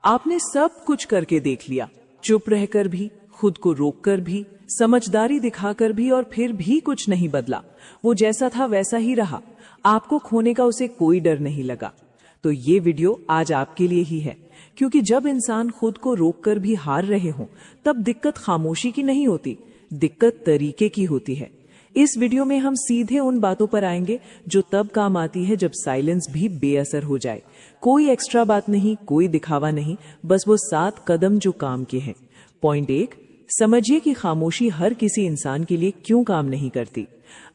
आपने सब कुछ करके देख लिया, चुप रहकर भी, खुद को रोककर भी, समझदारी दिखाकर भी, और फिर भी कुछ नहीं बदला। वो जैसा था वैसा ही रहा। आपको खोने का उसे कोई डर नहीं लगा। तो ये वीडियो आज आपके लिए ही है, क्योंकि जब इंसान खुद को रोककर भी हार रहे हों, तब दिक्कत खामोशी की नहीं होती, दिक्कत तरीके की होती है। इस वीडियो में हम सीधे उन बातों पर आएंगे जो तब काम आती है जब साइलेंस भी बेअसर हो जाए। कोई एक्स्ट्रा बात नहीं, कोई दिखावा नहीं, बस वो 7 कदम जो काम के हैं। पॉइंट 1, समझिए कि खामोशी हर किसी इंसान के लिए क्यों काम नहीं करती।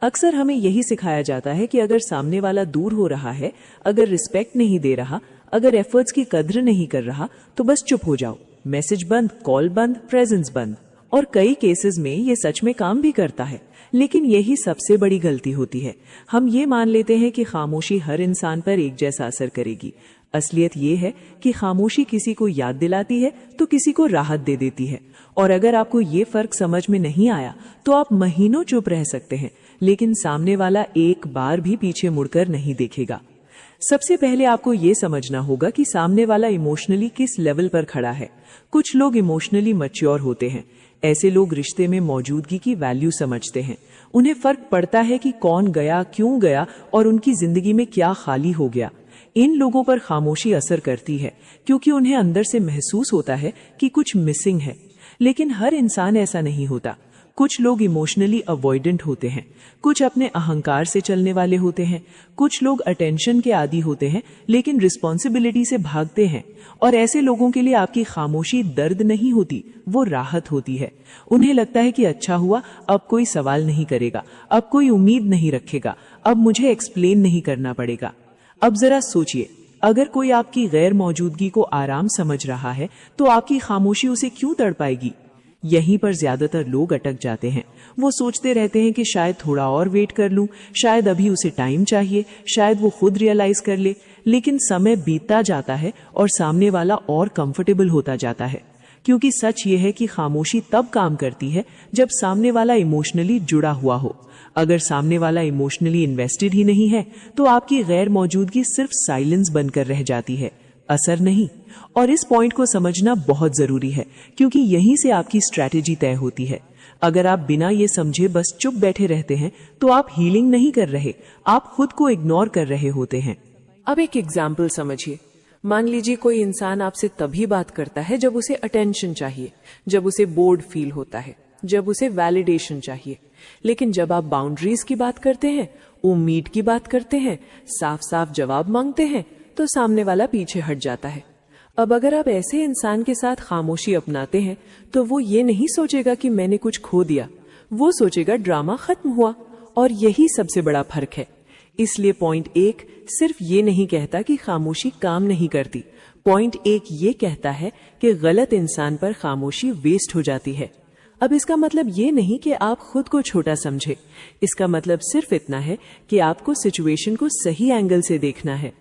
अक्सर हमें यही सिखाया जाता है कि अगर सामने वाला दूर हो रहा है, अगर रिस्पेक्ट नहीं दे रहा, अगर एफर्ट्स की कद्र नहीं कर रहा, तो बस चुप हो जाओ, मैसेज बंद, कॉल बंद, प्रेजेंस बंद। और कई केसेस में ये सच में काम भी करता है, लेकिन यही सबसे बड़ी गलती होती है। हम ये मान लेते हैं कि खामोशी हर इंसान पर एक जैसा असर करेगी। असलियत ये है कि खामोशी किसी को याद दिलाती है तो किसी को राहत दे देती है। और अगर आपको ये फर्क समझ में नहीं आया तो आप महीनों चुप रह सकते हैं, लेकिन सामने वाला एक बार भी पीछे मुड़कर नहीं देखेगा। सबसे पहले आपको ये समझना होगा कि सामने वाला इमोशनली किस लेवल पर खड़ा है। कुछ लोग इमोशनली मैच्योर होते हैं। ऐसे लोग रिश्ते में मौजूदगी की वैल्यू समझते हैं। उन्हें फर्क पड़ता है कि कौन गया, क्यों गया और उनकी जिंदगी में क्या खाली हो गया। इन लोगों पर खामोशी असर करती है क्योंकि उन्हें अंदर से महसूस होता है कि कुछ मिसिंग है। लेकिन हर इंसान ऐसा नहीं होता। कुछ लोग इमोशनली अवॉइडेंट होते हैं, कुछ अपने अहंकार से चलने वाले होते हैं, कुछ लोग अटेंशन के आदी होते हैं लेकिन रिस्पॉन्सिबिलिटी से भागते हैं। और ऐसे लोगों के लिए आपकी खामोशी दर्द नहीं होती, वो राहत होती है। उन्हें लगता है कि अच्छा हुआ, अब कोई सवाल नहीं करेगा, अब कोई उम्मीद नहीं रखेगा, अब मुझे एक्सप्लेन नहीं करना पड़ेगा। अब जरा सोचिए, अगर कोई आपकी गैर मौजूदगी को आराम समझ रहा है तो आपकी खामोशी उसे क्यों तड़पाएगी? यहीं पर ज्यादातर लोग अटक जाते हैं। वो सोचते रहते हैं कि शायद थोड़ा और वेट कर लूं, शायद अभी उसे टाइम चाहिए, शायद वो खुद रियलाइज कर ले। लेकिन समय बीतता जाता है और सामने वाला और कंफर्टेबल होता जाता है, क्योंकि सच ये है कि खामोशी तब काम करती है जब सामने वाला इमोशनली जुड़ा हुआ हो। अगर सामने वाला इमोशनली इन्वेस्टेड ही नहीं है तो आपकी गैर मौजूदगी सिर्फ साइलेंस बनकर रह जाती है, असर नहीं। और इस पॉइंट को समझना बहुत जरूरी है, क्योंकि यहीं से आपकी स्ट्रैटेजी तय होती है। अगर आप बिना ये समझे बस चुप बैठे रहते हैं तो आप हीलिंग नहीं कर रहे, आप खुद को इग्नोर कर रहे होते हैं। अब एक एग्जाम्पल समझिए। मान लीजिए कोई इंसान आपसे तभी बात करता है जब उसे अटेंशन चाहिए, जब उसे बोर्ड फील होता है, जब उसे वैलिडेशन चाहिए। लेकिन जब आप बाउंड्रीज की बात करते हैं, उम्मीद की बात करते हैं, साफ साफ जवाब मांगते हैं, तो सामने वाला पीछे हट जाता है। अब अगर आप ऐसे इंसान के साथ खामोशी अपनाते हैं तो वो ये नहीं सोचेगा कि मैंने कुछ खो दिया, वो सोचेगा ड्रामा खत्म हुआ। और यही सबसे बड़ा फर्क है। इसलिए पॉइंट 1 सिर्फ ये नहीं कहता कि खामोशी काम नहीं करती। पॉइंट 1 ये कहता है कि गलत इंसान पर खामोशी वेस्ट हो जाती है। अब इसका मतलब ये नहीं कि आप खुद को छोटा समझे। इसका मतलब सिर्फ इतना है कि आपको सिचुएशन को सही एंगल से देखना है।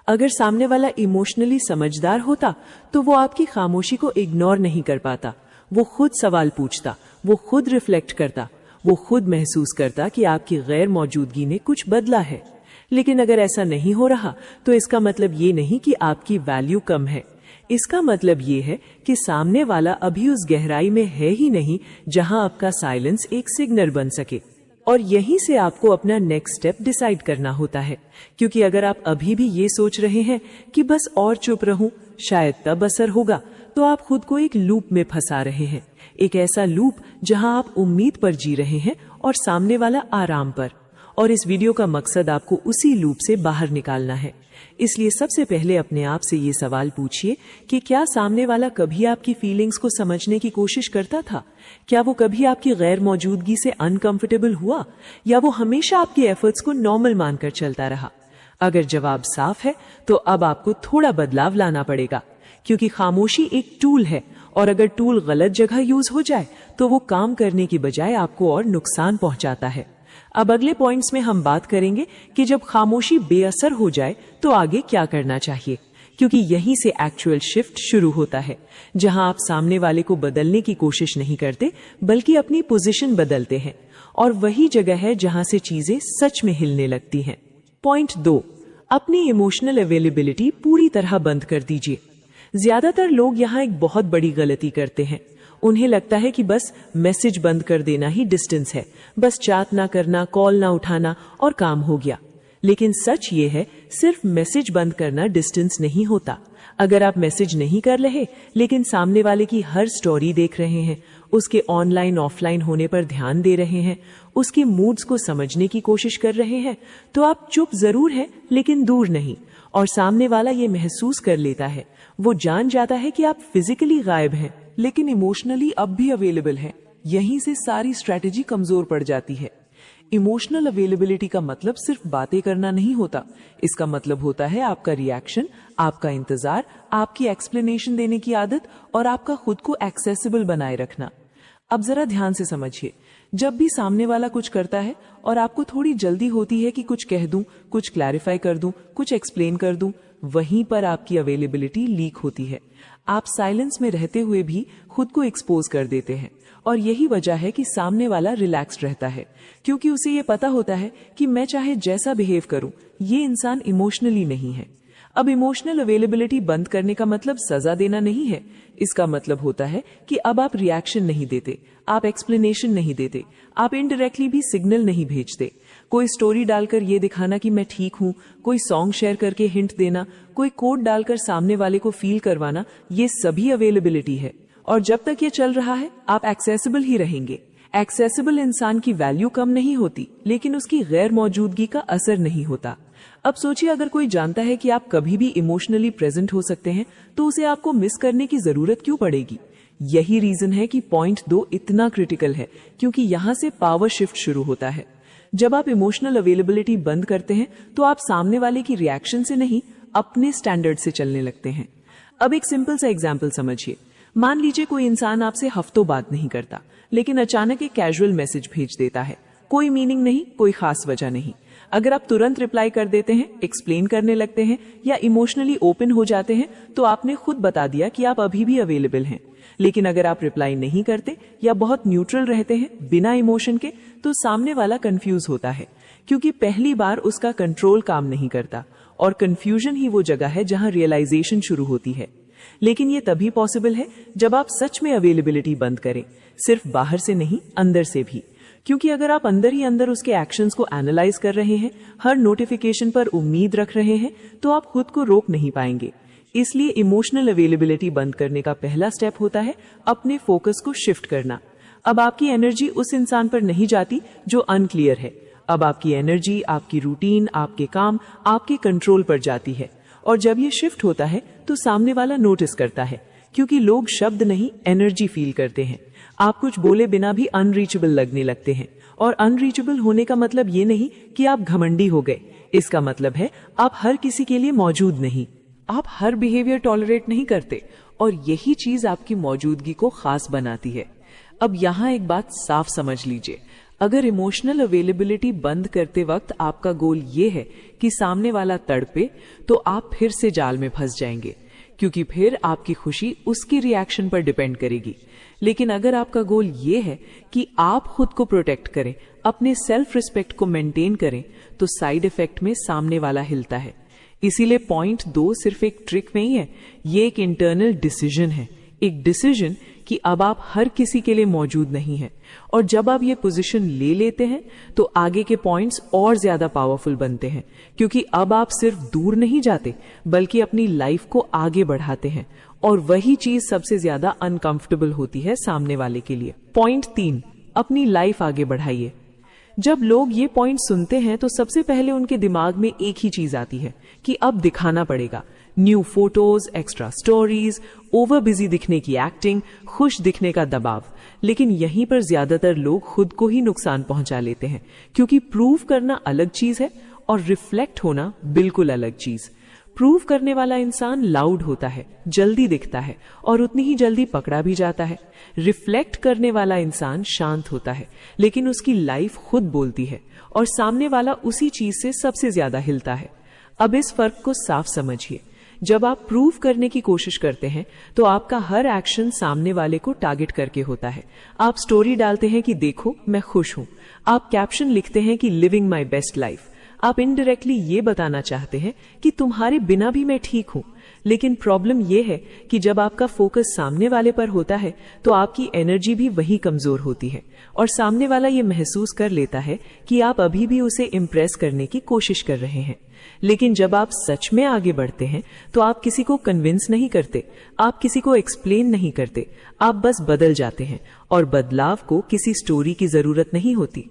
अगर सामने वाला इमोशनली समझदार होता तो वो आपकी खामोशी को इग्नोर नहीं कर पाता। वो खुद सवाल पूछता, वो खुद रिफ्लेक्ट करता, वो खुद महसूस करता कि आपकी गैर मौजूदगी ने कुछ बदला है। लेकिन अगर ऐसा नहीं हो रहा तो इसका मतलब ये नहीं कि आपकी वैल्यू कम है। इसका मतलब ये है कि सामने वाला अभी उस गहराई में है ही नहीं जहां आपका साइलेंस एक सिग्नल बन सके। और यहीं से आपको अपना नेक्स्ट स्टेप डिसाइड करना होता है, क्योंकि अगर आप अभी भी ये सोच रहे हैं कि बस और चुप रहूं, शायद तब असर होगा, तो आप खुद को एक लूप में फंसा रहे हैं। एक ऐसा लूप जहां आप उम्मीद पर जी रहे हैं और सामने वाला आराम पर। और इस वीडियो का मकसद आपको उसी लूप से बाहर निकालना है। इसलिए सबसे पहले अपने आप से ये सवाल पूछिए कि क्या सामने वाला कभी आपकी फीलिंग्स को समझने की कोशिश करता था? क्या वो कभी आपकी गैर मौजूदगी से अनकंफर्टेबल हुआ, या वो हमेशा आपके एफर्ट्स को नॉर्मल मानकर चलता रहा? अगर जवाब साफ है तो अब आपको थोड़ा बदलाव लाना पड़ेगा, क्योंकि खामोशी एक टूल है और अगर टूल गलत जगह यूज हो जाए तो वो काम करने की बजाय आपको और नुकसान पहुंचाता है। अब अगले पॉइंट्स में हम बात करेंगे कि जब खामोशी बेअसर हो जाए तो आगे क्या करना चाहिए, क्योंकि यहीं से एक्चुअल शिफ्ट शुरू होता है, जहां आप सामने वाले को बदलने की कोशिश नहीं करते बल्कि अपनी पोजीशन बदलते हैं। और वही जगह है जहां से चीजें सच में हिलने लगती हैं। पॉइंट 2, अपनी इमोशनल अवेलेबिलिटी पूरी तरह बंद कर दीजिए। ज्यादातर लोग यहाँ एक बहुत बड़ी गलती करते हैं। उन्हें लगता है कि बस मैसेज बंद कर देना ही डिस्टेंस है, बस चैट ना करना, कॉल ना उठाना और काम हो गया। लेकिन सच ये है, सिर्फ मैसेज बंद करना डिस्टेंस नहीं होता। अगर आप मैसेज नहीं कर रहे लेकिन सामने वाले की हर स्टोरी देख रहे हैं, उसके ऑनलाइन ऑफलाइन होने पर ध्यान दे रहे हैं, उसके मूड्स को समझने की कोशिश कर रहे हैं, तो आप चुप जरूर हैं लेकिन दूर नहीं। और सामने वाला ये महसूस कर लेता है, वो जान जाता है कि आप फिजिकली गायब हैं लेकिन इमोशनली अब भी अवेलेबल हैं। यहीं से सारी स्ट्रैटेजी कमजोर पड़ जाती है। इमोशनल अवेलेबिलिटी का मतलब सिर्फ बातें करना नहीं होता। इसका मतलब होता है आपका रिएक्शन, आपका इंतजार, आपकी एक्सप्लेनेशन देने की आदत और आपका खुद को एक्सेसिबल बनाए रखना। अब जरा ध्यान से समझिए, जब भी सामने वाला कुछ करता है और आपको थोड़ी जल्दी होती है कि कुछ कह दूं, कुछ क्लैरिफाई कर दूं, कुछ एक्सप्लेन कर दूं, वहीं पर आपकी अवेलेबिलिटी लीक होती है। आप साइलेंस में रहते हुए भी खुद को एक्सपोज कर देते हैं और यही वजह है कि सामने वाला रिलैक्स्ड रहता है, क्योंकि उसे ये पता होता है कि मैं चाहे जैसा बिहेव करूं, ये इंसान इमोशनली नहीं है। अब इमोशनल अवेलेबिलिटी बंद करने का मतलब सजा देना नहीं है। इसका मतलब होता है कि अब आप रिएक्शन नहीं देते, आप एक्सप्लेनेशन नहीं देते, आप इनडायरेक्टली भी सिग्नल नहीं भेजते। कोई स्टोरी डालकर ये दिखाना कि मैं ठीक हूं, कोई सॉन्ग शेयर करके हिंट देना, कोई कोड डालकर सामने वाले को फील करवाना, ये सभी अवेलेबिलिटी है। और जब तक ये चल रहा है आप एक्सेसिबल ही रहेंगे। एक्सेसिबल इंसान की वैल्यू कम नहीं होती, लेकिन उसकी गैर मौजूदगी का असर नहीं होता। अब सोचिए, अगर कोई जानता है कि आप कभी भी इमोशनली प्रेजेंट हो सकते हैं, तो उसे आपको मिस करने की जरूरत क्यों पड़ेगी? यही रीजन है कि पॉइंट 2 इतना क्रिटिकल है, क्योंकि यहाँ से पावर शिफ्ट शुरू होता है। जब आप इमोशनल अवेलेबिलिटी बंद करते हैं तो आप सामने वाले की रिएक्शन से नहीं, अपने स्टैंडर्ड से चलने लगते हैं। अब एक सिंपल सा एग्जाम्पल समझिए। मान लीजिए कोई इंसान आपसे हफ्तों बात नहीं करता, लेकिन अचानक एक कैजुअल मैसेज भेज देता है। कोई मीनिंग नहीं, कोई खास वजह नहीं। अगर आप तुरंत रिप्लाई कर देते हैं, एक्सप्लेन करने लगते हैं या इमोशनली ओपन हो जाते हैं, तो आपने खुद बता दिया कि आप अभी भी अवेलेबल हैं। लेकिन अगर आप रिप्लाई नहीं करते या बहुत न्यूट्रल रहते हैं बिना इमोशन के, तो सामने वाला कंफ्यूज होता है, क्योंकि पहली बार उसका कंट्रोल काम नहीं करता। और कंफ्यूजन ही वो जगह है जहां रियलाइजेशन शुरू होती है। लेकिन ये तभी पॉसिबल है जब आप सच में अवेलेबिलिटी बंद करें, सिर्फ बाहर से नहीं, अंदर से भी। क्योंकि अगर आप अंदर ही अंदर उसके एक्शंस को एनालाइज कर रहे हैं, हर नोटिफिकेशन पर उम्मीद रख रहे हैं, तो आप खुद को रोक नहीं पाएंगे। इसलिए इमोशनल अवेलेबिलिटी बंद करने का पहला स्टेप होता है अपने फोकस को शिफ्ट करना। अब आपकी एनर्जी उस इंसान पर नहीं जाती जो अनक्लियर है। अब आपकी एनर्जी, आपकी रूटीन, आपके काम, आपके कंट्रोल पर जाती है। और जब ये शिफ्ट होता है तो सामने वाला नोटिस करता है, क्योंकि लोग शब्द नहीं, एनर्जी फील करते हैं। आप कुछ बोले बिना भी अनरीचेबल लगने लगते हैं। और अनरीचेबल होने का मतलब ये नहीं कि आप घमंडी हो गए। इसका मतलब है आप हर किसी के लिए मौजूद नहीं, आप हर बिहेवियर टॉलरेट नहीं करते। और यही चीज आपकी मौजूदगी को खास बनाती है। अब यहाँ एक बात साफ समझ लीजिए, अगर इमोशनल अवेलेबिलिटी बंद करते वक्त आपका गोल ये है कि सामने वाला तड़पे, तो आप फिर से जाल में फंस जाएंगे, क्योंकि फिर आपकी खुशी उसकी रिएक्शन पर डिपेंड करेगी। लेकिन अगर आपका गोल ये है कि आप खुद को प्रोटेक्ट करें, अपने सेल्फ रिस्पेक्ट को मेंटेन करें, तो साइड इफेक्ट में सामने वाला हिलता है। इसीलिए पॉइंट 2 सिर्फ एक ट्रिक नहीं है, ये एक इंटरनल डिसीजन है। एक डिसीजन कि अब आप हर किसी के लिए मौजूद नहीं हैं। और जब आप ये पोजीशन ले लेते हैं तो आगे के पॉइंट्स और ज्यादा पावरफुल बनते हैं, क्योंकि अब आप सिर्फ दूर नहीं जाते बल्कि अपनी लाइफ को आगे बढ़ाते हैं। और वही चीज सबसे ज्यादा अनकंफर्टेबल होती है सामने वाले के लिए। पॉइंट 3, अपनी लाइफ आगे बढ़ाइए। जब लोग ये पॉइंट सुनते हैं तो सबसे पहले उनके दिमाग में एक ही चीज आती है कि अब दिखाना पड़ेगा। New photos, extra stories, over busy दिखने की एक्टिंग, खुश दिखने का दबाव। लेकिन यहीं पर ज्यादातर लोग खुद को ही नुकसान पहुंचा लेते हैं, क्योंकि प्रूव करना अलग चीज है और रिफ्लेक्ट होना बिल्कुल अलग चीज। प्रूव करने वाला इंसान लाउड होता है, जल्दी दिखता है और उतनी ही जल्दी पकड़ा भी जाता है। रिफ्लेक्ट करने वाला इंसान शांत होता है, लेकिन उसकी लाइफ खुद बोलती है और सामने वाला उसी चीज से सबसे ज्यादा हिलता है। अब इस फर्क को साफ समझिए। जब आप प्रूव करने की कोशिश करते हैं तो आपका हर एक्शन सामने वाले को टारगेट करके होता है। आप स्टोरी डालते हैं कि देखो मैं खुश हूं, आप कैप्शन लिखते हैं कि लिविंग माई बेस्ट लाइफ, आप इनडायरेक्टली ये बताना चाहते हैं कि तुम्हारे बिना भी मैं ठीक हूं। लेकिन प्रॉब्लम यह है कि जब आपका फोकस सामने वाले पर होता है तो आपकी एनर्जी भी वही कमजोर होती है और सामने वाला ये महसूस कर लेता है कि आप अभी भी उसे इम्प्रेस करने की कोशिश कर रहे हैं। लेकिन जब आप सच में आगे बढ़ते हैं तो आप किसी को कन्विंस नहीं करते, आप किसी को एक्सप्लेन नहीं करते, आप बस बदल जाते हैं और बदलाव को किसी स्टोरी की जरूरत नहीं होती।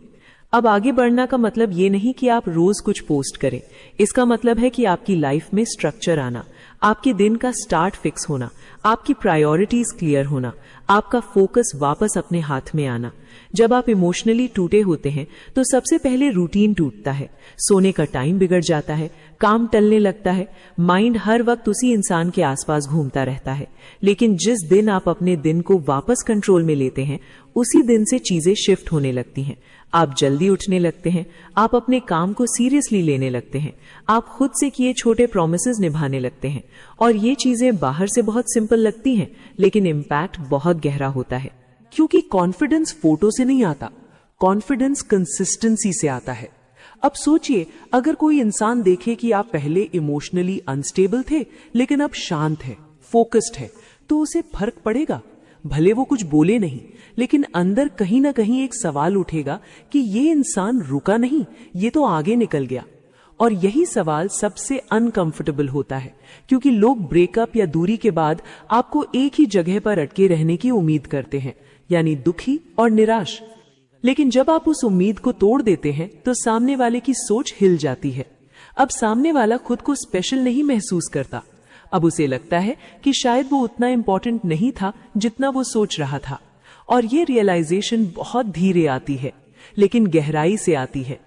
अब आगे बढ़ना का मतलब ये नहीं कि आप रोज कुछ पोस्ट करें, इसका मतलब है कि आपकी लाइफ में स्ट्रक्चर आना, आपके दिन का स्टार्ट फिक्स होना, आपकी प्रायोरिटीज क्लियर होना, आपका फोकस वापस अपने हाथ में आना। जब आप इमोशनली टूटे होते हैं तो सबसे पहले रूटीन टूटता है, सोने का टाइम बिगड़ जाता है, काम टलने लगता है, माइंड हर वक्त उसी इंसान के आसपास घूमता रहता है। लेकिन जिस दिन आप अपने दिन को वापस कंट्रोल में लेते हैं उसी दिन से चीजें शिफ्ट होने लगती हैं। आप जल्दी उठने लगते हैं, आप अपने काम को सीरियसली लेने लगते हैं, आप खुद से किए छोटे प्रॉमिसेस निभाने लगते हैं। और ये चीजें बाहर से बहुत सिंपल लगती हैं लेकिन इम्पैक्ट बहुत गहरा होता है। क्योंकि कॉन्फिडेंस फोटो से नहीं आता, कॉन्फिडेंस कंसिस्टेंसी से आता है। अब सोचिए, अगर कोई इंसान देखे कि आप पहले इमोशनली अनस्टेबल थे लेकिन अब शांत है, फोकस्ड है, तो उसे फर्क पड़ेगा। भले वो कुछ बोले नहीं, लेकिन अंदर कहीं ना कहीं एक सवाल उठेगा कि ये इंसान रुका नहीं, ये तो आगे निकल गया। और यही सवाल सबसे अनकंफर्टेबल होता है, क्योंकि लोग ब्रेकअप या दूरी के बाद आपको एक ही जगह पर अटके रहने की उम्मीद करते हैं, यानी दुखी और निराश। लेकिन जब आप उस उम्मीद को तोड़ देते हैं तो सामने वाले की सोच हिल जाती है। अब सामने वाला खुद को स्पेशल नहीं महसूस करता, अब उसे लगता है कि शायद वो उतना इंपॉर्टेंट नहीं था जितना वो सोच रहा था। और ये रियलाइजेशन बहुत धीरे आती है लेकिन गहराई से आती है।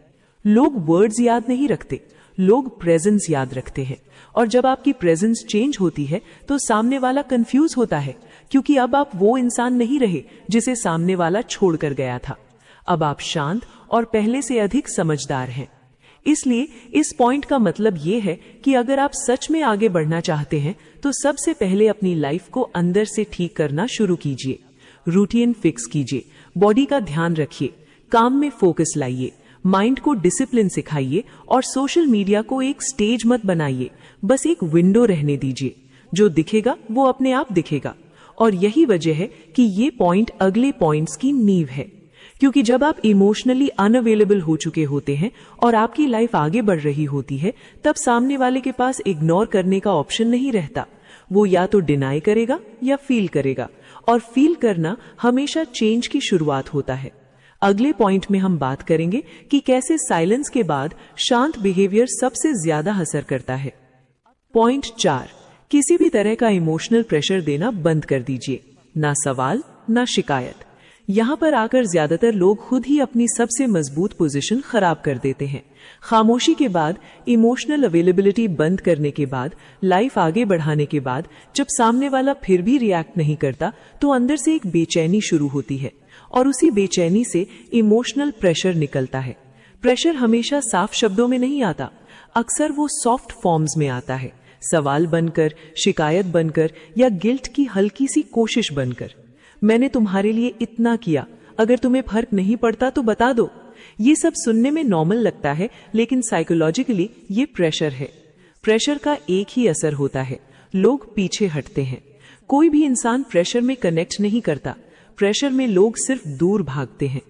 लोग वर्ड्स याद नहीं रखते, लोग प्रेजेंस याद रखते हैं। और जब आपकी प्रेजेंस चेंज होती है तो सामने वाला कंफ्यूज होता है, क्योंकि अब आप वो इंसान नहीं रहे जिसे सामने वाला छोड़कर गया था। अब आप शांत और पहले से अधिक समझदार हैं। इसलिए इस पॉइंट का मतलब ये है कि अगर आप सच में आगे बढ़ना चाहते हैं तो सबसे पहले अपनी लाइफ को अंदर से ठीक करना शुरू कीजिए। रूटीन फिक्स कीजिए, बॉडी का ध्यान रखिए, काम में फोकस लाइए, माइंड को डिसिप्लिन सिखाइए और सोशल मीडिया को एक स्टेज मत बनाइए, बस एक विंडो रहने दीजिए। जो दिखेगा वो अपने आप दिखेगा। और यही वजह है कि ये पॉइंट अगले पॉइंट्स की नींव है, क्योंकि जब आप इमोशनली अनअवेलेबल हो चुके होते हैं और आपकी लाइफ आगे बढ़ रही होती है, तब सामने वाले के पास इग्नोर करने का ऑप्शन नहीं रहता। वो या तो डिनाई करेगा या फील करेगा, और फील करना हमेशा चेंज की शुरुआत होता है। अगले पॉइंट में हम बात करेंगे कि कैसे साइलेंस के बाद शांत बिहेवियर सबसे ज्यादा असर करता है। पॉइंट 4, किसी भी तरह का इमोशनल प्रेशर देना बंद कर दीजिए। ना सवाल, ना शिकायत। यहाँ पर आकर ज्यादातर लोग खुद ही अपनी सबसे मजबूत पोजीशन खराब कर देते हैं। खामोशी के बाद, इमोशनल अवेलेबिलिटी बंद करने के बाद, लाइफ आगे बढ़ाने के बाद जब सामने वाला फिर भी रिएक्ट नहीं करता तो अंदर से एक बेचैनी शुरू होती है, और उसी बेचैनी से इमोशनल प्रेशर निकलता है। प्रेशर हमेशा साफ शब्दों में नहीं आता, अक्सर वो सॉफ्ट फॉर्म्स में आता है, सवाल बनकर, शिकायत बनकर या गिल्ट की हल्की सी कोशिश बनकर। मैंने तुम्हारे लिए इतना किया, अगर तुम्हें फर्क नहीं पड़ता तो बता दो। ये सब सुनने में नॉर्मल लगता है, लेकिन साइकोलॉजिकली ये प्रेशर है। प्रेशर का एक ही असर होता है, लोग पीछे हटते हैं। कोई भी इंसान प्रेशर में कनेक्ट नहीं करता, प्रेशर में लोग सिर्फ दूर भागते हैं।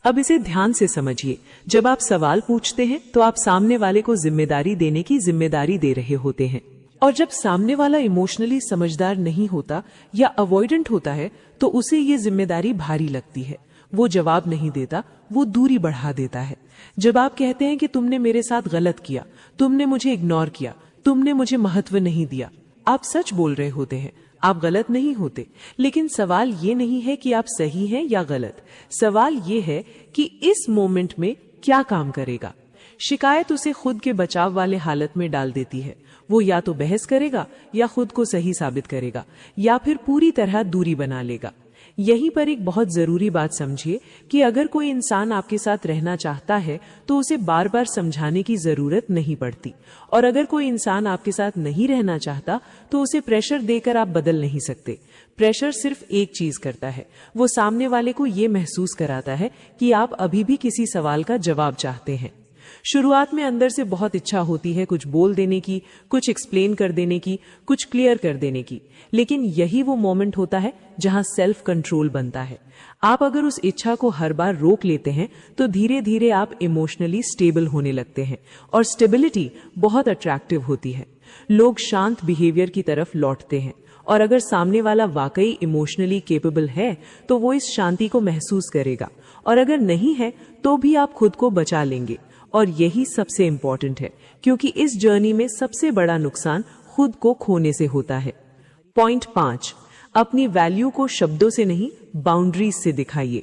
अब इसे ध्यान से समझिए, जब आप सवाल पूछते हैं तो आप सामने वाले को जिम्मेदारी देने की जिम्मेदारी दे रहे होते हैं। और जब सामने वाला इमोशनली समझदार नहीं होता या अवॉइडेंट होता है तो उसे ये जिम्मेदारी भारी लगती है। वो जवाब नहीं देता, वो दूरी बढ़ा देता है। जब आप कहते हैं कि तुमने मेरे साथ गलत किया, तुमने मुझे इग्नोर किया, तुमने मुझे महत्व नहीं दिया, आप सच बोल रहे होते हैं, आप गलत नहीं होते। लेकिन सवाल ये नहीं है कि आप सही हैं या गलत, सवाल ये है कि इस मोमेंट में क्या काम करेगा। शिकायत उसे खुद के बचाव वाले हालत में डाल देती है। वो या तो बहस करेगा या खुद को सही साबित करेगा या फिर पूरी तरह दूरी बना लेगा। यहीं पर एक बहुत जरूरी बात समझिए कि अगर कोई इंसान आपके साथ रहना चाहता है तो उसे बार बार समझाने की जरूरत नहीं पड़ती, और अगर कोई इंसान आपके साथ नहीं रहना चाहता तो उसे प्रेशर देकर आप बदल नहीं सकते। प्रेशर सिर्फ एक चीज करता है, वो सामने वाले को ये महसूस कराता है कि आप अभी भी किसी सवाल का जवाब चाहते हैं। शुरुआत में अंदर से बहुत इच्छा होती है कुछ बोल देने की, कुछ एक्सप्लेन कर देने की, कुछ क्लियर कर देने की, लेकिन यही वो मोमेंट होता है जहां सेल्फ कंट्रोल बनता है। आप अगर उस इच्छा को हर बार रोक लेते हैं तो धीरे धीरे आप इमोशनली स्टेबल होने लगते हैं, और स्टेबिलिटी बहुत अट्रैक्टिव होती है। लोग शांत बिहेवियर की तरफ लौटते हैं, और अगर सामने वाला वाकई इमोशनली केपेबल है तो वो इस शांति को महसूस करेगा, और अगर नहीं है तो भी आप खुद को बचा लेंगे। और यही सबसे इंपॉर्टेंट है, क्योंकि इस जर्नी में सबसे बड़ा नुकसान खुद को खोने से होता है। पॉइंट 5, अपनी वैल्यू को शब्दों से नहीं, बाउंड्रीज से दिखाइए।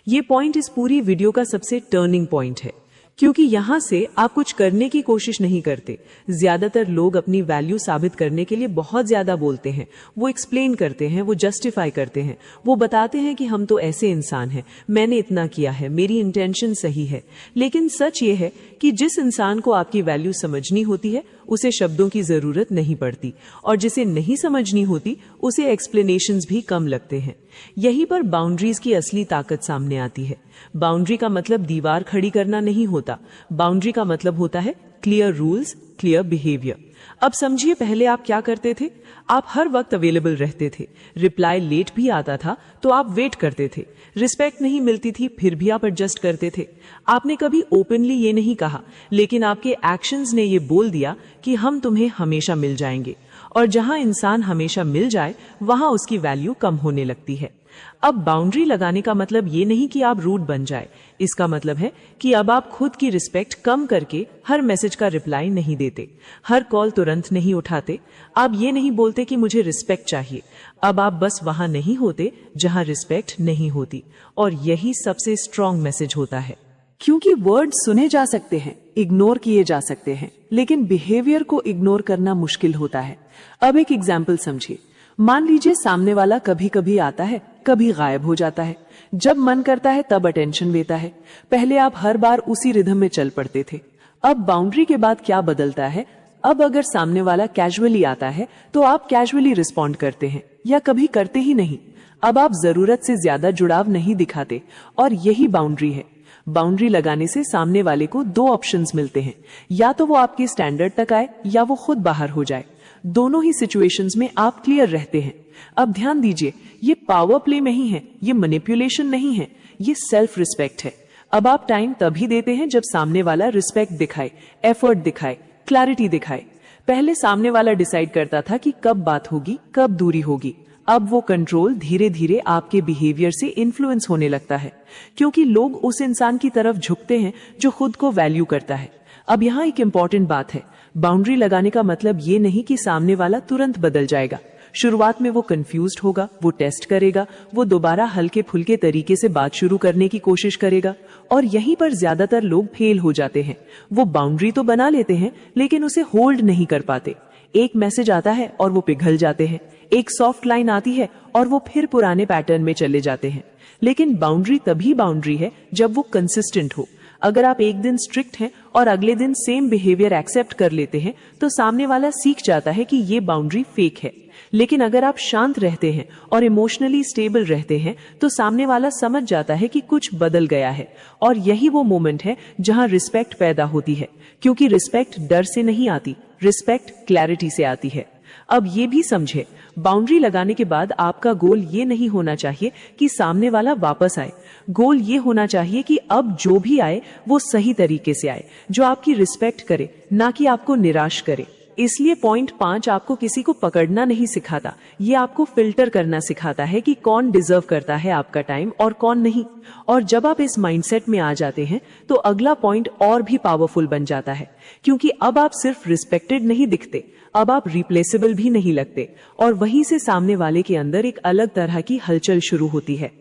ये पॉइंट इस पूरी वीडियो का सबसे टर्निंग पॉइंट है, क्योंकि यहां से आप कुछ करने की कोशिश नहीं करते। ज्यादातर लोग अपनी वैल्यू साबित करने के लिए बहुत ज्यादा बोलते हैं, वो एक्सप्लेन करते हैं, वो जस्टिफाई करते हैं, वो बताते हैं कि हम तो ऐसे इंसान हैं, मैंने इतना किया है, मेरी इंटेंशन सही है। लेकिन सच ये है कि जिस इंसान को आपकी वैल्यू समझनी होती है उसे शब्दों की जरूरत नहीं पड़ती, और जिसे नहीं समझनी होती उसे एक्सप्लेनेशंस भी कम लगते हैं। यहीं पर बाउंड्रीज की असली ताकत सामने आती है। बाउंड्री का मतलब दीवार खड़ी करना नहीं होता, बाउंड्री का मतलब होता है क्लियर रूल्स, क्लियर बिहेवियर। अब समझिए, पहले आप क्या करते थे? आप हर वक्त अवेलेबल रहते थे, रिप्लाई लेट भी आता था तो आप वेट करते थे, रिस्पेक्ट नहीं मिलती थी फिर भी आप एडजस्ट करते थे। आपने कभी ओपनली ये नहीं कहा, लेकिन आपके एक्शंस ने ये बोल दिया कि हम तुम्हें हमेशा मिल जाएंगे, और जहां इंसान हमेशा मिल जाए वहां उसकी वैल्यू कम होने लगती है। अब बाउंड्री लगाने का मतलब ये नहीं कि आप रूड बन जाए, इसका मतलब है कि अब आप खुद की रिस्पेक्ट कम करके हर मैसेज का रिप्लाई नहीं देते, हर कॉल तुरंत नहीं उठाते। आप ये नहीं बोलते कि मुझे रिस्पेक्ट चाहिए, अब आप बस वहां नहीं होते जहां रिस्पेक्ट नहीं होती, और यही सबसे स्ट्रॉन्ग मैसेज होता है। क्योंकि वर्ड सुने जा सकते हैं, इग्नोर किए जा सकते हैं, लेकिन बिहेवियर को इग्नोर करना मुश्किल होता है। अब एक एग्जाम्पल समझिए। मान लीजिए सामने वाला कभी कभी आता है, कभी गायब हो जाता है, जब मन करता है तब अटेंशन देता है। पहले आप हर बार उसी रिदम में चल पड़ते थे। अब बाउंड्री के बाद क्या बदलता है? अब अगर सामने वाला कैजुअली आता है तो आप कैजुअली रिस्पॉन्ड करते हैं, या कभी करते ही नहीं। अब आप जरूरत से ज्यादा जुड़ाव नहीं दिखाते, और यही बाउंड्री है। बाउंड्री लगाने से सामने वाले को 2 ऑप्शंस मिलते हैं, या तो वो आपके स्टैंडर्ड तक आए या वो खुद बाहर हो जाए। दोनों ही सिचुएशंस में आप क्लियर रहते हैं। अब ध्यान दीजिए, ये पावर प्ले नहीं है, ये मैनिपुलेशन नहीं है, ये सेल्फ रिस्पेक्ट है। अब आप टाइम तभी देते हैं जब सामने वाला रिस्पेक्ट दिखाए, एफर्ट दिखाए, क्लैरिटी दिखाए। पहले सामने वाला डिसाइड करता था कि कब बात होगी, कब दूरी होगी। अब वो कंट्रोल धीरे धीरे आपके बिहेवियर से इन्फ्लुएंस होने लगता है, क्योंकि लोग उस इंसान की तरफ झुकते हैं जो खुद को वैल्यू करता है। अब यहाँ एक इंपॉर्टेंट बात है, बाउंड्री लगाने का मतलब ये नहीं कि सामने वाला तुरंत बदल जाएगा। शुरुआत में वो कंफ्यूज्ड होगा, वो टेस्ट करेगा, वो दोबारा हल्के फुल्के तरीके से बात शुरू करने की कोशिश करेगा, और यहीं पर ज्यादातर लोग फेल हो जाते हैं। वो बाउंड्री तो बना लेते हैं लेकिन उसे होल्ड नहीं कर पाते। एक मैसेज आता है और वो पिघल जाते हैं, एक सॉफ्ट लाइन आती है और वो फिर पुराने पैटर्न में चले जाते हैं। लेकिन बाउंड्री तभी बाउंड्री है जब वो कंसिस्टेंट हो। अगर आप एक दिन स्ट्रिक्ट हैं और अगले दिन सेम बिहेवियर एक्सेप्ट कर लेते हैं तो सामने वाला सीख जाता है कि ये बाउंड्री फेक है। लेकिन अगर आप शांत रहते हैं और इमोशनली स्टेबल रहते हैं तो सामने वाला समझ जाता है कि कुछ बदल गया है, और यही वो मोमेंट है जहां रिस्पेक्ट पैदा होती है। क्योंकि रिस्पेक्ट डर से नहीं आती, रिस्पेक्ट क्लैरिटी से आती है। अब ये भी समझे, बाउंड्री लगाने के बाद आपका गोल ये नहीं होना चाहिए कि सामने वाला वापस आए। गोल ये होना चाहिए कि अब जो भी आए वो सही तरीके से आए, जो आपकी रिस्पेक्ट करे, ना कि आपको निराश करे। इसलिए पॉइंट 5 आपको किसी को पकड़ना नहीं सिखाता, ये आपको फिल्टर करना सिखाता है कि कौन डिजर्व करता है आपका टाइम और कौन नहीं। और जब आप इस माइंडसेट में आ जाते हैं तो अगला पॉइंट और भी पावरफुल बन जाता है, क्योंकि अब आप सिर्फ रिस्पेक्टेड नहीं दिखते, अब आप रिप्लेसेबल भी नहीं लगते, और वहीं से सामने वाले के अंदर एक अलग तरह की हलचल शुरू होती है।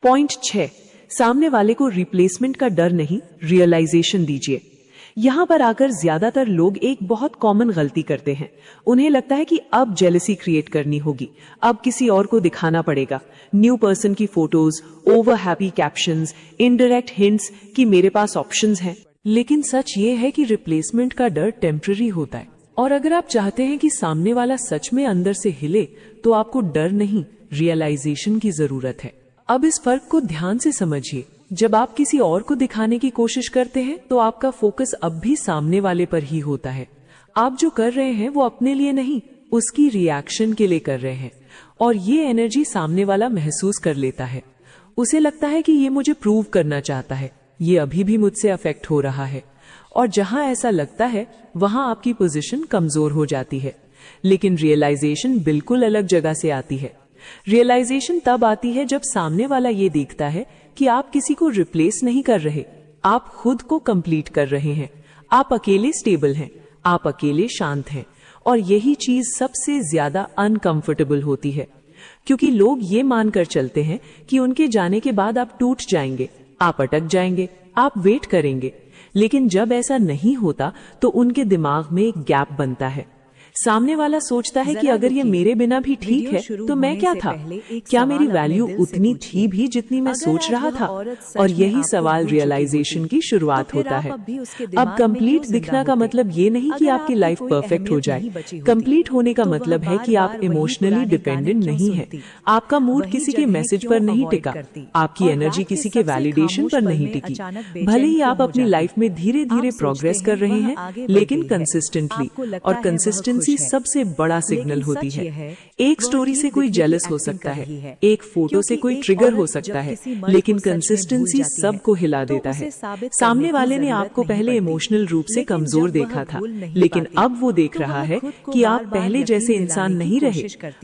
पॉइंट 6, सामने वाले को रिप्लेसमेंट का डर नहीं, रियलाइजेशन दीजिए। यहां पर आकर ज्यादातर लोग एक बहुत कॉमन गलती करते हैं। उन्हें लगता है कि अब जेलसी क्रिएट करनी होगी, अब किसी और को दिखाना पड़ेगा। न्यू पर्सन की photos, over happy captions, indirect hints कि मेरे पास ऑप्शंस हैं। लेकिन सच ये है कि रिप्लेसमेंट का डर टेम्पररी होता है, और अगर आप चाहते हैं कि सामने वाला सच में अंदर से हिले तो आपको डर नहीं, रियलाइजेशन की जरूरत है। अब इस फर्क को ध्यान से समझिए। जब आप किसी और को दिखाने की कोशिश करते हैं तो आपका फोकस अब भी सामने वाले पर ही होता है। आप जो कर रहे हैं वो अपने लिए नहीं, उसकी रिएक्शन के लिए कर रहे हैं, और ये एनर्जी सामने वाला महसूस कर लेता है। उसे लगता है कि ये मुझे प्रूव करना चाहता है, ये अभी भी मुझसे अफेक्ट हो रहा है। और जहां ऐसा लगता है वहां आपकी पोजीशन कमजोर हो जाती है। लेकिन रियलाइजेशन बिल्कुल अलग जगह से आती है। रियलाइजेशन तब आती है जब सामने वाला ये देखता है कि आप किसी को रिप्लेस नहीं कर रहे, आप खुद को कंप्लीट कर रहे हैं। आप अकेले स्टेबल हैं, आप अकेले शांत हैं, और यही चीज सबसे ज्यादा अनकंफर्टेबल होती है, क्योंकि लोग ये मानकर चलते हैं कि उनके जाने के बाद आप टूट जाएंगे, आप अटक जाएंगे, आप वेट करेंगे। लेकिन जब ऐसा नहीं होता तो उनके दिमाग में एक गैप बनता है। सामने वाला सोचता है कि अगर ये मेरे बिना भी ठीक है तो मैं क्या था, क्या मेरी वैल्यू उतनी थी भी जितनी मैं सोच रहा था। और यही सवाल रियलाइजेशन की शुरुआत होता है। अब कंप्लीट दिखना का मतलब ये नहीं कि आपकी लाइफ परफेक्ट हो जाए। कंप्लीट होने का मतलब है कि आप इमोशनली डिपेंडेंट नहीं है, आपका मूड किसी के मैसेज पर नहीं टिका, आपकी एनर्जी किसी के वैलिडेशन पर नहीं टिकी। भले ही आप अपनी लाइफ में धीरे धीरे प्रोग्रेस कर रहे हैं, लेकिन कंसिस्टेंटली, और कंसिस्टेंसी सबसे बड़ा सिग्नल होती है। एक स्टोरी से कोई जेलस हो सकता है, एक फोटो से कोई ट्रिगर हो सकता है, लेकिन कंसिस्टेंसी सबको हिला देता है। सामने वाले ने आपको पहले इमोशनल रूप से कमजोर देखा था, लेकिन अब वो देख रहा है कि आप पहले जैसे इंसान नहीं रहे।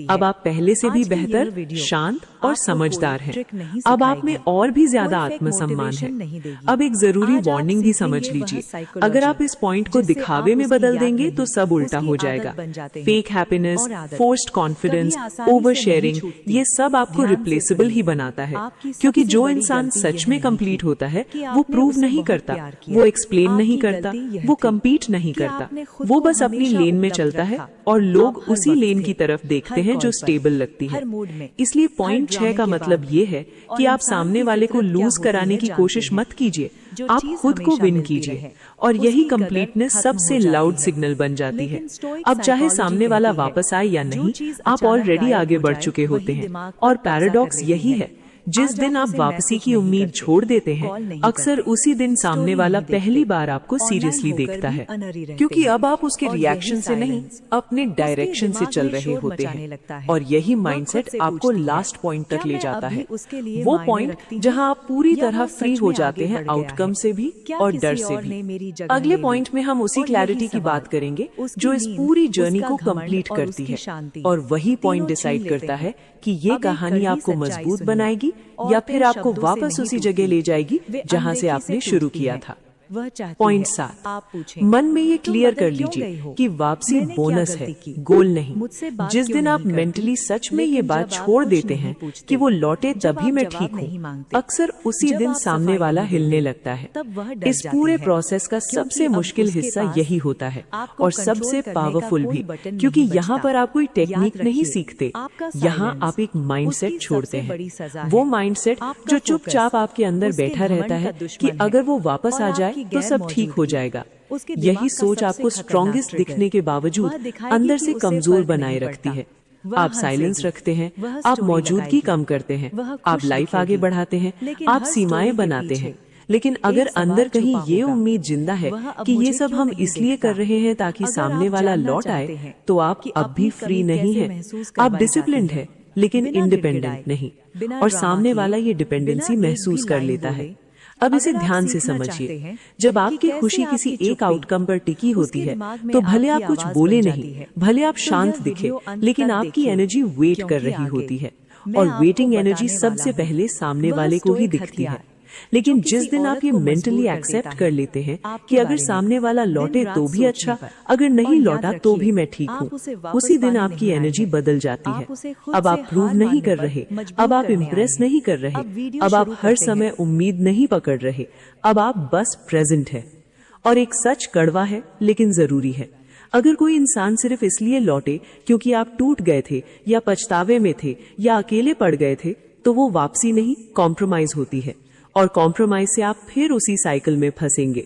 अब आप पहले से भी बेहतर, शांत और समझदार हैं। अब आप में और भी ज्यादा आत्मसम्मान है। अब एक जरूरी वार्निंग भी समझ लीजिए, अगर आप इस पॉइंट को दिखावे में बदल देंगे तो सब उल्टा हो जाएगा। Fake happiness, forced confidence, over sharing, ये सब आपको रिप्लेसेबल ही बनाता है। क्योंकि जो इंसान सच में कंप्लीट होता है वो प्रूव नहीं करता, वो एक्सप्लेन नहीं करता, वो कम्पीट नहीं करता, वो बस अपनी लेन में चलता है, और लोग उसी लेन की तरफ देखते हैं जो स्टेबल लगती है। इसलिए पॉइंट 6 का मतलब ये है कि आप सामने वाले को लूज कराने की कोशिश मत कीजिए, आप खुद को विन कीजिए। और यही कंप्लीटनेस सबसे लाउड सिग्नल बन जाती है। अब चाहे सामने वाला वापस आए या नहीं, आप ऑलरेडी आगे बढ़ चुके होते हैं। और पैराडॉक्स यही है, जिस दिन आप वापसी की उम्मीद छोड़ देते हैं, अक्सर उसी दिन सामने वाला पहली बार आपको सीरियसली देखता है, क्योंकि अब आप उसके रिएक्शन से नहीं, अपने डायरेक्शन से चल रहे होते हैं। और यही माइंडसेट आपको लास्ट पॉइंट तक ले जाता है, वो पॉइंट जहां आप पूरी तरह फ्री हो जाते हैं आउटकम से भी और डर से भी। अगले पॉइंट में हम उसी क्लैरिटी की बात करेंगे जो इस पूरी जर्नी को कंप्लीट करती है, और वही पॉइंट डिसाइड करता है कि ये कहानी आपको मजबूत बनाएगी या फिर आपको वापस उसी जगह ले जाएगी जहां से आपने शुरू किया था। पॉइंट 7, मन में ये क्लियर कर लीजिए कि वापसी बोनस है, गोल नहीं। जिस दिन आप मेंटली सच में ये बात छोड़ देते हैं कि वो लौटे तभी मैं ठीक हूँ, अक्सर उसी दिन सामने वाला हिलने लगता है। इस पूरे प्रोसेस का सबसे मुश्किल हिस्सा यही होता है, और सबसे पावरफुल भी, क्योंकि यहाँ पर आप कोई टेक्निक नहीं सीखते, यहाँ आप एक माइंडसेट छोड़ते हैं। वो माइंडसेट जो चुपचाप आपके अंदर बैठा रहता है कि अगर वो वापस आ जाए तो सब ठीक हो जाएगा। यही सोच आपको स्ट्रॉन्गेस्ट दिखने के बावजूद अंदर से कमजोर बनाए रखती है। आप साइलेंस रखते हैं, आप मौजूदगी कम करते हैं, आप लाइफ आगे बढ़ाते हैं, आप सीमाएं बनाते हैं। लेकिन अगर अंदर कहीं ये उम्मीद जिंदा है कि ये सब हम इसलिए कर रहे हैं ताकि सामने वाला लौट आए, तो आप अब भी फ्री नहीं है। आप डिसिप्लिन्ड है लेकिन इंडिपेंडेंट नहीं, और सामने वाला ये डिपेंडेंसी महसूस कर लेता है। अब इसे ध्यान से समझिए, जब आपकी खुशी किसी एक आउटकम पर टिकी होती है तो भले आप कुछ बोले नहीं, भले आप शांत दिखे, लेकिन आपकी एनर्जी वेट कर रही होती है, और वेटिंग एनर्जी सबसे पहले सामने वाले को ही दिखती है। लेकिन जिस दिन आप ये मेंटली एक्सेप्ट कर लेते हैं कि अगर सामने वाला लौटे तो भी अच्छा, अगर नहीं लौटा तो भी मैं ठीक हूँ, उसी दिन आपकी एनर्जी बदल जाती है। अब आप प्रूव नहीं कर रहे, अब आप इम्प्रेस नहीं कर रहे, अब आप हर समय उम्मीद नहीं पकड़ रहे, अब आप बस प्रेजेंट है। और एक सच कड़वा है लेकिन जरूरी है, अगर कोई इंसान सिर्फ इसलिए लौटे क्योंकि आप टूट गए थे या पछतावे में थे या अकेले पड़ गए थे, तो वो वापसी नहीं, कॉम्प्रोमाइज होती है, और कॉम्प्रोमाइज से आप फिर उसी साइकिल में फंसेंगे।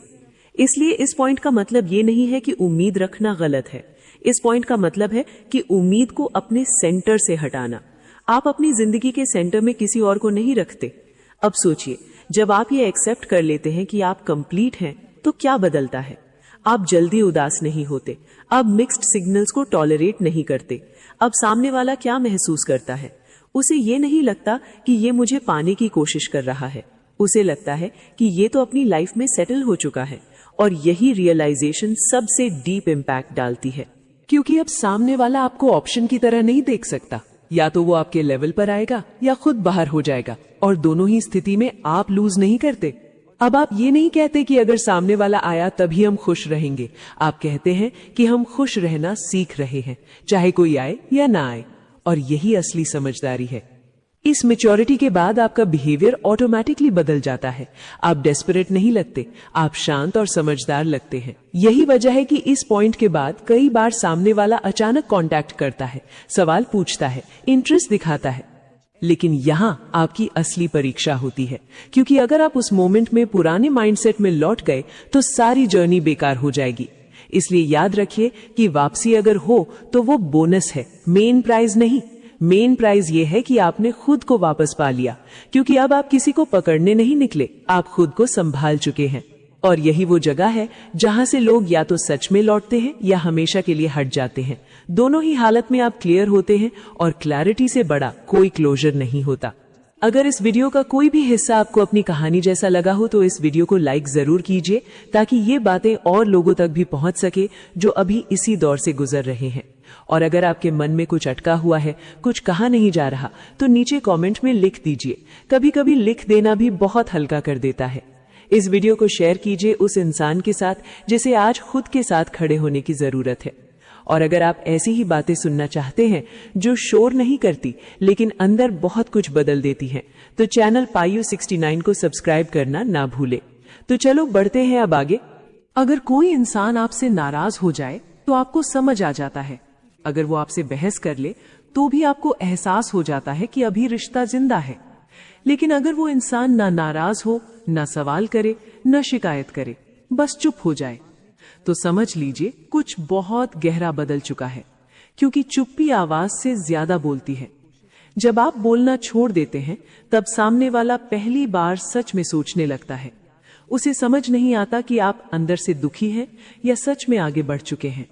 इसलिए इस पॉइंट का मतलब ये नहीं है कि उम्मीद रखना गलत है, इस पॉइंट का मतलब है कि उम्मीद को अपने सेंटर से हटाना। आप अपनी जिंदगी के सेंटर में किसी और को नहीं रखते। अब सोचिए जब आप ये एक्सेप्ट कर लेते हैं कि आप कंप्लीट हैं, तो क्या बदलता है? आप जल्दी उदास नहीं होते, आप मिक्स्ड सिग्नल्स को टॉलरेट नहीं करते। अब सामने वाला क्या महसूस करता है? उसे ये नहीं लगता कि ये मुझे पाने की कोशिश कर रहा है, उसे लगता है कि ये तो अपनी लाइफ में सेटल हो चुका है। और यही रियलाइजेशन सबसे डीप इम्पैक्ट डालती है, क्योंकि अब सामने वाला आपको ऑप्शन की तरह नहीं देख सकता। या तो वो आपके लेवल पर आएगा या खुद बाहर हो जाएगा, और दोनों ही स्थिति में आप लूज नहीं करते। अब आप ये नहीं कहते कि अगर सामने वाला आया तभी हम खुश रहेंगे। आप कहते हैं कि हम खुश रहना सीख रहे हैं, चाहे कोई आए या ना आए। और यही असली समझदारी है। इस मैच्योरिटी के बाद आपका बिहेवियर ऑटोमेटिकली बदल जाता है। आप डेस्परेट नहीं लगते, आप शांत और समझदार लगते हैं। यही वजह है कि इस पॉइंट के बाद कई बार सामने वाला अचानक कांटेक्ट करता है, सवाल पूछता है, इंटरेस्ट दिखाता है। लेकिन यहां आपकी असली परीक्षा होती है, क्योंकि अगर आप उस मोमेंट में पुराने माइंडसेट में लौट गए तो सारी जर्नी बेकार हो जाएगी। इसलिए याद रखिए कि वापसी अगर हो तो वो बोनस है, मेन प्राइज नहीं। मेन प्राइज ये है कि आपने खुद को वापस पा लिया, क्योंकि अब आप किसी को पकड़ने नहीं निकले, आप खुद को संभाल चुके हैं। और यही वो जगह है जहां से लोग या तो सच में लौटते हैं या हमेशा के लिए हट जाते हैं। दोनों ही हालत में आप क्लियर होते हैं, और क्लैरिटी से बड़ा कोई क्लोजर नहीं होता। अगर इस वीडियो का कोई भी हिस्सा आपको अपनी कहानी जैसा लगा हो तो इस वीडियो को लाइक जरूर कीजिए, ताकि ये बातें और लोगों तक भी पहुंच सके जो अभी इसी दौर से गुजर रहे हैं। और अगर आपके मन में कुछ अटका हुआ है, कुछ कहा नहीं जा रहा, तो नीचे कमेंट में लिख दीजिए। कभी कभी लिख देना भी बहुत हल्का कर देता है। इस वीडियो को शेयर कीजिए उस इंसान के साथ जिसे आज खुद के साथ खड़े होने की जरूरत है। और अगर आप ऐसी ही बातें सुनना चाहते हैं जो शोर नहीं करती लेकिन अंदर बहुत कुछ बदल देती हैं, तो चैनल पायु 69 को सब्सक्राइब करना ना भूले। तो चलो बढ़ते हैं अब आगे। अगर कोई इंसान आपसे नाराज हो जाए तो आपको समझ आ जाता है। अगर वो आपसे बहस कर ले तो भी आपको एहसास हो जाता है कि अभी रिश्ता जिंदा है। लेकिन अगर वो इंसान ना नाराज हो, ना सवाल करे, ना शिकायत करे, बस चुप हो जाए, तो समझ लीजिए कुछ बहुत गहरा बदल चुका है। क्योंकि चुप्पी आवाज से ज्यादा बोलती है। जब आप बोलना छोड़ देते हैं तब सामने वाला पहली बार सच में सोचने लगता है। उसे समझ नहीं आता कि आप अंदर से दुखी हैं या सच में आगे बढ़ चुके हैं।